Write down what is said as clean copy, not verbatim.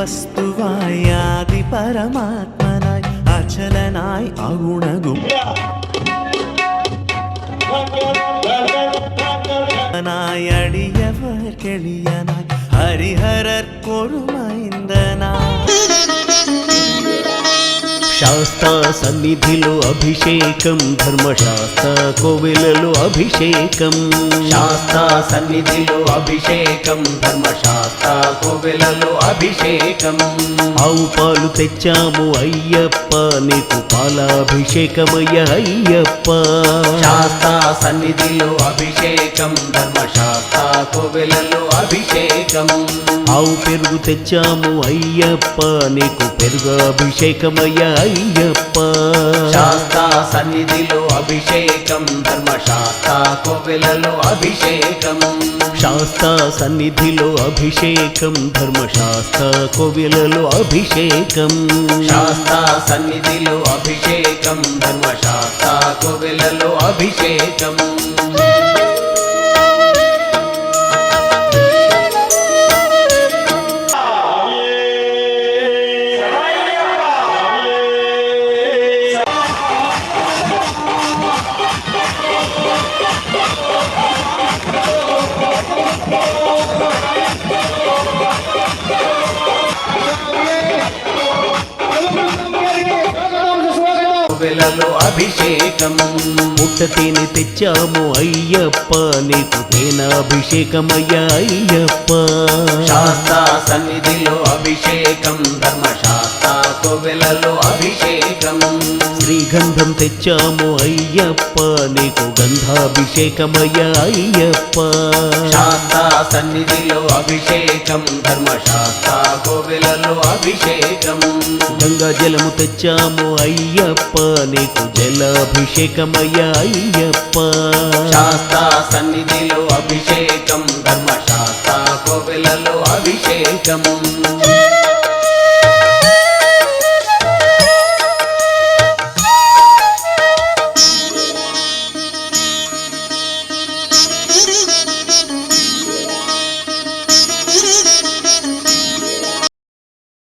വസ്തുവായി ആദി പരമാത്മനായി അചലനായി അഗുണഗും അടിയവർ കെളിയനായി ഹരിഹരർക്കൊരുമൈന്ദനായി శాస్తా సన్నిధిలో అభిషేకం ధర్మశాస్త్ర కోవెలలో అభిషేకం శాస్త్ర సన్నిధిలో అభిషేకం ధర్మశాస్త్ర కోవెలలో అభిషేకం ఆవు పాలు తెచ్చాము అయ్యప్ప నీకు పాలాభిషేకమయ్య అయ్యప్ప శాస్త్ర సన్నిధిలో అభిషేకం ధర్మశాస్త్ర కోవెలలో అభిషేకం ఆవు పెరుగు తెచ్చాము అయ్యప్ప నీకు పెరుగు అభిషేకమయ్య అయ్యప్ప శాస్త్ర సన్నిధిలో అభిషేకం ధర్మశాస్త్ర కోవెలలో అభిషేకం శాస్త్ర సన్నిధిలో అభిషేకం ధర్మశాస్త్ర కోవెలలో అభిషేకం శాస్త్ర సన్నిధిలో అభిషేకం ధర్మశాస్త్ర కోవెలలో అభిషేకం కోవెలలో అభిషేకం పుట్ట తేనె తెచ్చాము అయ్యప్ప నీకు తేనాభిషేకమయ్య అయ్యప్ప శాస్త్ర సన్నిధిలో అభిషేకం ధర్మశాస్త్ర కోవెలలో అభిషేకం శ్రీగంధం తెచ్చాము అయ్యప్ప నీకు గంధాభిషేకమయ్య అయ్యప్ప శాస్త్ర సన్నిధిలో అభిషేకం ధర్మశాస్త్ర కోవెలలో అభిషేకం గంగా జలము తెచ్చాము అయ్యప్ప నీకు జలాభిషేకమయ్య అయ్యప్ప శాస్త్ర సన్నిధిలో అభిషేకం ధర్మశాస్త్ర కోవెలలో అభిషేకం